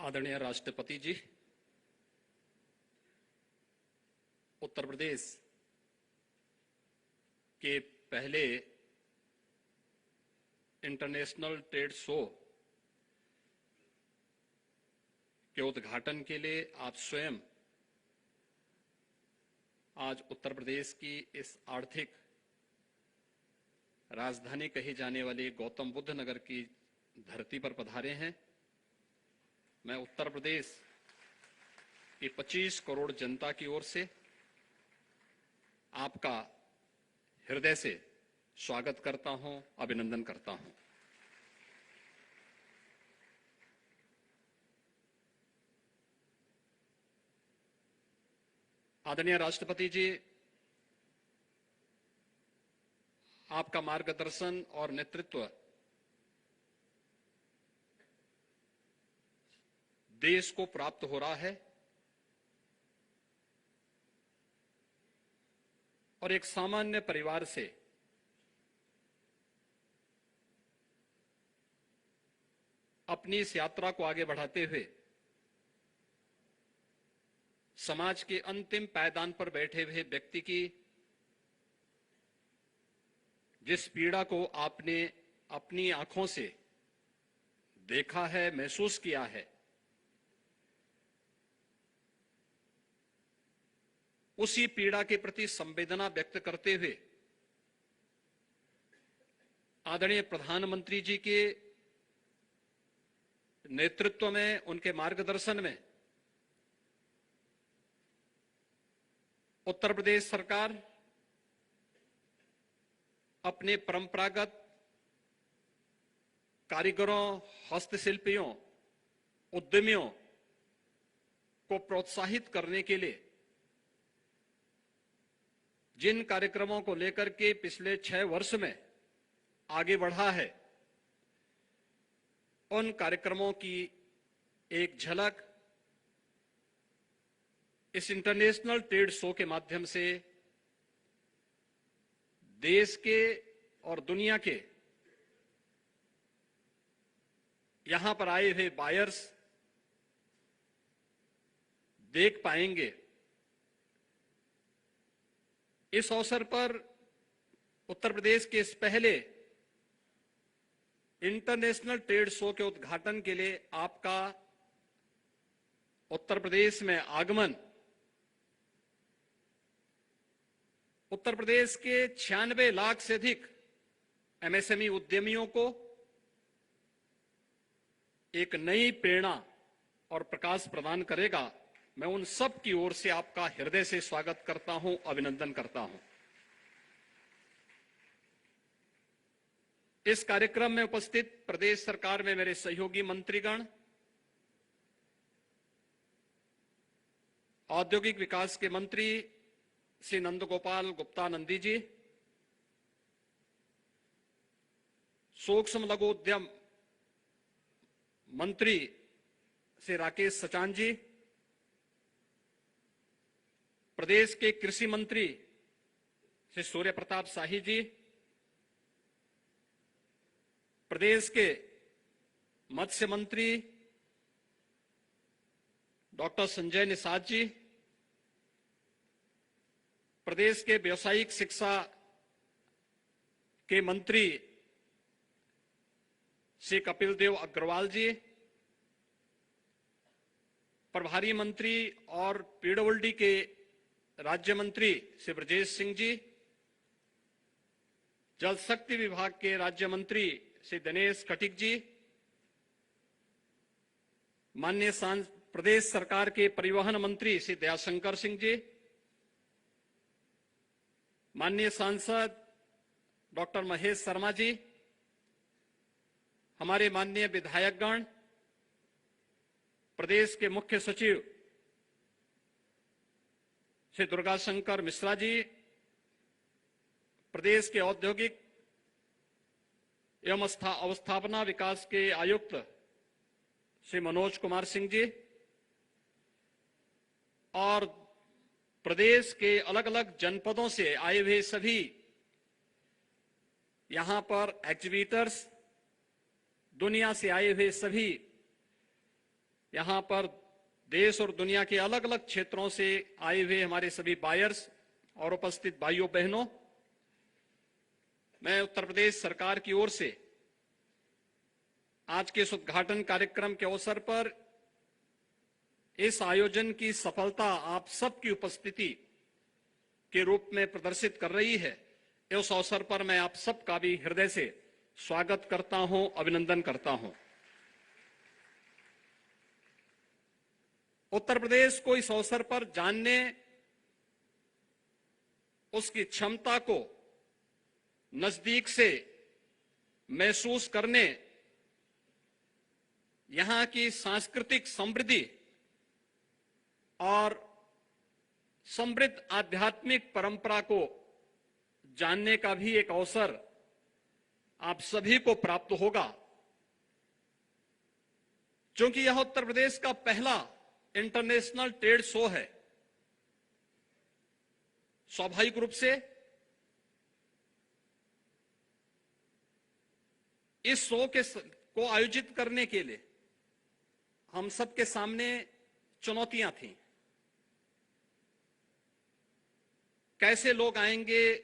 आदरणीय राष्ट्रपति जी, उत्तर प्रदेश के पहले इंटरनेशनल ट्रेड शो के उद्घाटन के लिए आप स्वयं आज उत्तर प्रदेश की इस आर्थिक राजधानी कही जाने वाली गौतम बुद्ध नगर की धरती पर पधारे हैं। मैं उत्तर प्रदेश की 25 करोड़ जनता की ओर से आपका हृदय से स्वागत करता हूं, अभिनंदन करता हूं। आदरणीय राष्ट्रपति जी, आपका मार्गदर्शन और नेतृत्व देश को प्राप्त हो रहा है और एक सामान्य परिवार से अपनी इस यात्रा को आगे बढ़ाते हुए समाज के अंतिम पायदान पर बैठे हुए व्यक्ति की जिस पीड़ा को आपने अपनी आंखों से देखा है, महसूस किया है, उसी पीड़ा के प्रति संवेदना व्यक्त करते हुए आदरणीय प्रधानमंत्री जी के नेतृत्व में, उनके मार्गदर्शन में उत्तर प्रदेश सरकार अपने परंपरागत कारीगरों, हस्तशिल्पियों, उद्यमियों को प्रोत्साहित करने के लिए जिन कार्यक्रमों को लेकर के पिछले 6 वर्ष में आगे बढ़ा है, उन कार्यक्रमों की एक झलक इस इंटरनेशनल ट्रेड शो के माध्यम से देश के और दुनिया के यहां पर आए हुए बायर्स देख पाएंगे। इस अवसर पर उत्तर प्रदेश के इस पहले इंटरनेशनल ट्रेड शो के उद्घाटन के लिए आपका उत्तर प्रदेश में आगमन उत्तर प्रदेश के 96 लाख से अधिक एमएसएमई उद्यमियों को एक नई प्रेरणा और प्रकाश प्रदान करेगा। मैं उन सब की ओर से आपका हृदय से स्वागत करता हूं, अभिनंदन करता हूं। इस कार्यक्रम में उपस्थित प्रदेश सरकार में मेरे सहयोगी मंत्रीगण, औद्योगिक विकास के मंत्री श्री नंदगोपाल गुप्ता नंदी जी, सूक्ष्म लघु उद्यम मंत्री श्री राकेश सचान जी, प्रदेश के कृषि मंत्री श्री सूर्य प्रताप शाही जी, प्रदेश के मत्स्य मंत्री डॉक्टर संजय निषाद जी, प्रदेश के व्यावसायिक शिक्षा के मंत्री श्री कपिल देव अग्रवाल जी, प्रभारी मंत्री और पीडब्ल्यूडी के राज्य मंत्री श्री ब्रजेश सिंह जी, जल शक्ति विभाग के राज्य मंत्री श्री दिनेश कटिक जी, माननीय प्रदेश सरकार के परिवहन मंत्री श्री दयाशंकर सिंह जी, माननीय सांसद डॉक्टर महेश शर्मा जी, हमारे माननीय विधायकगण, प्रदेश के मुख्य सचिव श्री दुर्गाशंकर मिश्रा जी, प्रदेश के औद्योगिक एवं अवस्थापना विकास के आयुक्त श्री मनोज कुमार सिंह जी और प्रदेश के अलग अलग जनपदों से आए हुए सभी यहां पर एग्जीबिटर्स, दुनिया से आए हुए सभी यहां पर देश और दुनिया के अलग अलग क्षेत्रों से आए हुए हमारे सभी बायर्स और उपस्थित भाइयों बहनों, मैं उत्तर प्रदेश सरकार की ओर से आज के इस उद्घाटन कार्यक्रम के अवसर पर इस आयोजन की सफलता आप सबकी उपस्थिति के रूप में प्रदर्शित कर रही है। इस अवसर पर मैं आप सबका भी हृदय से स्वागत करता हूं, अभिनंदन करता हूं। उत्तर प्रदेश को इस अवसर पर जानने, उसकी क्षमता को नजदीक से महसूस करने, यहां की सांस्कृतिक समृद्धि और समृद्ध आध्यात्मिक परंपरा को जानने का भी एक अवसर आप सभी को प्राप्त होगा, क्योंकि यह उत्तर प्रदेश का पहला इंटरनेशनल ट्रेड शो है। स्वाभाविक रूप से इस शो को आयोजित करने के लिए हम सबके सामने चुनौतियां थीं। कैसे लोग आएंगे,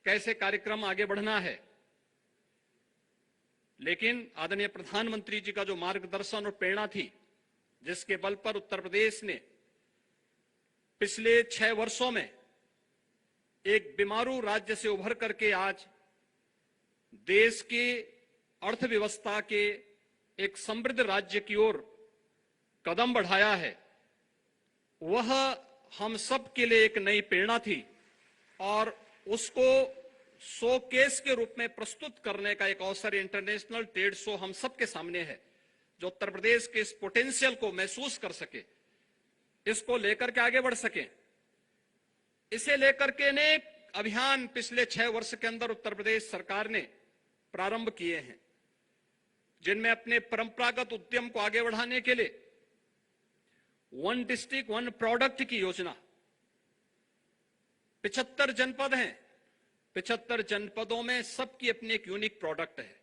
कैसे कार्यक्रम आगे बढ़ना है, लेकिन आदरणीय प्रधानमंत्री जी का जो मार्गदर्शन और प्रेरणा थी, जिसके बल पर उत्तर प्रदेश ने पिछले 6 वर्षों में एक बीमारू राज्य से उभर करके आज देश की अर्थव्यवस्था के एक समृद्ध राज्य की ओर कदम बढ़ाया है, वह हम सब के लिए एक नई प्रेरणा थी और उसको शोकेस के रूप में प्रस्तुत करने का एक अवसर इंटरनेशनल ट्रेड शो हम सबके सामने है, जो उत्तर प्रदेश के इस पोटेंशियल को महसूस कर सके, इसको लेकर के आगे बढ़ सके। इसे लेकर के अनेक अभियान पिछले 6 वर्ष के अंदर उत्तर प्रदेश सरकार ने प्रारंभ किए हैं, जिनमें अपने परंपरागत उद्यम को आगे बढ़ाने के लिए वन डिस्ट्रिक्ट वन प्रोडक्ट की योजना, 75 जनपद हैं, 75 जनपदों में सबकी अपनी एक यूनिक प्रोडक्ट है।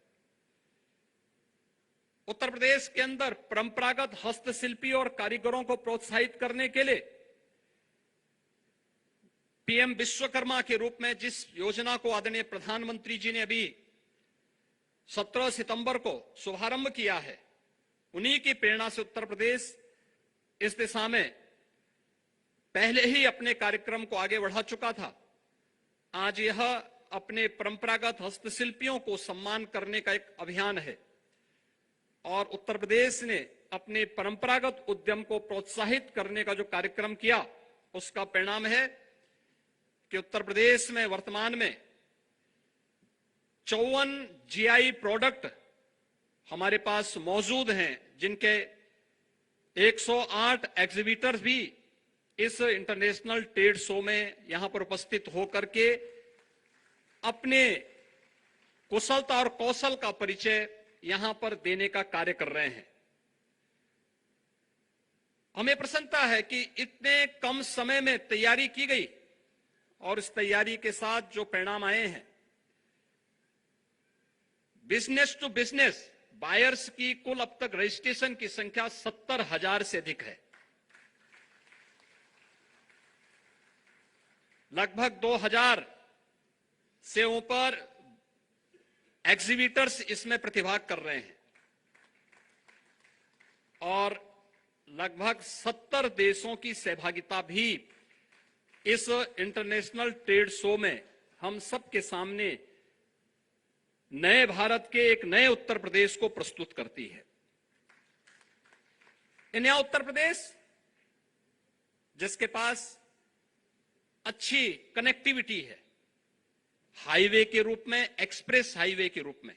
उत्तर प्रदेश के अंदर परंपरागत हस्तशिल्पी और कारीगरों को प्रोत्साहित करने के लिए पीएम विश्वकर्मा के रूप में जिस योजना को आदरणीय प्रधानमंत्री जी ने अभी 17 सितंबर को शुभारंभ किया है, उन्हीं की प्रेरणा से उत्तर प्रदेश इस दिशा में पहले ही अपने कार्यक्रम को आगे बढ़ा चुका था। आज यह अपने परंपरागत हस्तशिल्पियों को सम्मान करने का एक अभियान है और उत्तर प्रदेश ने अपने परंपरागत उद्यम को प्रोत्साहित करने का जो कार्यक्रम किया, उसका परिणाम है कि उत्तर प्रदेश में वर्तमान में 54 जीआई प्रोडक्ट हमारे पास मौजूद हैं, जिनके 108 एग्जीबिटर्स भी इस इंटरनेशनल ट्रेड शो में यहां पर उपस्थित होकर के अपने कुशलता और कौशल का परिचय यहां पर देने का कार्य कर रहे हैं। हमें प्रसन्नता है कि इतने कम समय में तैयारी की गई और इस तैयारी के साथ जो परिणाम आए हैं, बिजनेस टू बिजनेस बायर्स की कुल अब तक रजिस्ट्रेशन की संख्या 70,000 से अधिक है। लगभग 2000 से ऊपर एग्जीबिटर्स इसमें प्रतिभाग कर रहे हैं और लगभग 70 देशों की सहभागिता भी इस इंटरनेशनल ट्रेड शो में हम सबके सामने नए भारत के एक नए उत्तर प्रदेश को प्रस्तुत करती है। नया उत्तर प्रदेश जिसके पास अच्छी कनेक्टिविटी है, हाईवे के रूप में, एक्सप्रेस हाईवे के रूप में,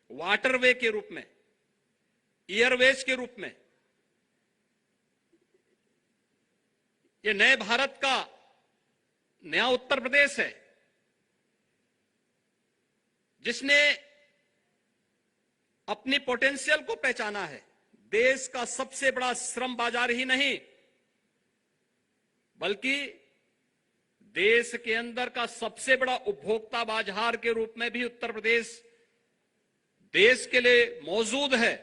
वाटरवे के रूप में, एयरवेज के रूप में, ये नए भारत का नया उत्तर प्रदेश है, जिसने अपनी पोटेंशियल को पहचाना है। देश का सबसे बड़ा श्रम बाजार ही नहीं, बल्कि देश के अंदर का सबसे बड़ा उपभोक्ता बाजार के रूप में भी उत्तर प्रदेश देश के लिए मौजूद है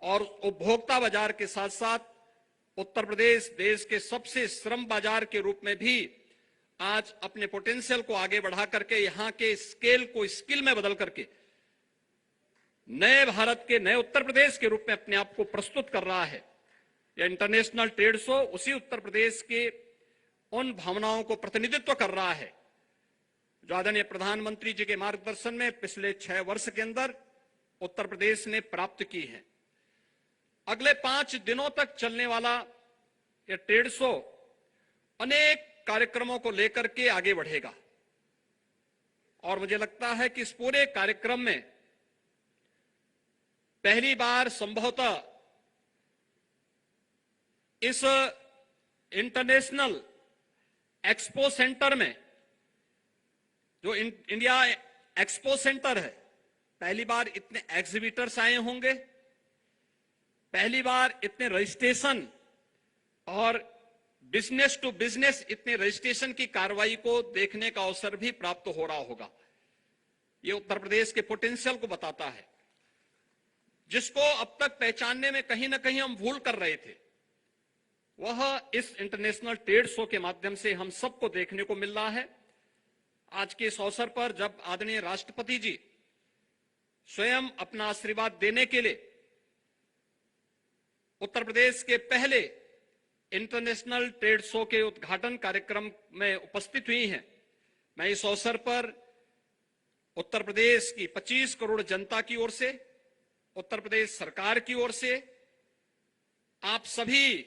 और उपभोक्ता बाजार के साथ साथ उत्तर प्रदेश देश के सबसे श्रम बाजार के रूप में भी आज अपने पोटेंशियल को आगे बढ़ा करके यहां के स्केल को स्किल में बदल करके नए भारत के नए उत्तर प्रदेश के रूप में अपने आप को प्रस्तुत कर रहा है। यह इंटरनेशनल ट्रेड शो उसी उत्तर प्रदेश के उन भावनाओं को प्रतिनिधित्व कर रहा है जो आदरणीय प्रधानमंत्री जी के मार्गदर्शन में पिछले 6 वर्ष के अंदर उत्तर प्रदेश ने प्राप्त की है। अगले 5 दिनों तक चलने वाला यह ट्रेड शो अनेक कार्यक्रमों को लेकर के आगे बढ़ेगा और मुझे लगता है कि इस पूरे कार्यक्रम में पहली बार संभवतः इस इंटरनेशनल एक्सपो सेंटर में जो इंडिया एक्सपो सेंटर है, पहली बार इतने एग्जीबिटर्स आए होंगे, पहली बार इतने रजिस्ट्रेशन और बिजनेस टू बिजनेस इतने रजिस्ट्रेशन की कार्रवाई को देखने का अवसर भी प्राप्त हो रहा होगा। ये उत्तर प्रदेश के पोटेंशियल को बताता है, जिसको अब तक पहचानने में कहीं ना कहीं हम भूल कर रहे थे, वह इस इंटरनेशनल ट्रेड शो के माध्यम से हम सबको देखने को मिल रहा है। आज के इस अवसर पर जब आदरणीय राष्ट्रपति जी स्वयं अपना आशीर्वाद देने के लिए उत्तर प्रदेश के पहले इंटरनेशनल ट्रेड शो के उद्घाटन कार्यक्रम में उपस्थित हुई हैं, मैं इस अवसर पर उत्तर प्रदेश की 25 करोड़ जनता की ओर से, उत्तर प्रदेश सरकार की ओर से, आप सभी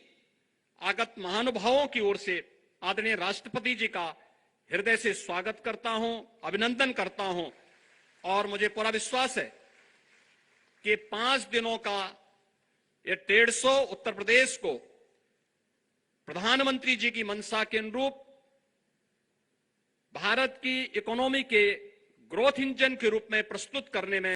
आगत महानुभावों की ओर से आदरणीय राष्ट्रपति जी का हृदय से स्वागत करता हूं, अभिनंदन करता हूं और मुझे पूरा विश्वास है कि 5 दिनों का यह ट्रेड शो उत्तर प्रदेश को प्रधानमंत्री जी की मंशा के अनुरूप भारत की इकोनॉमी के ग्रोथ इंजन के रूप में प्रस्तुत करने में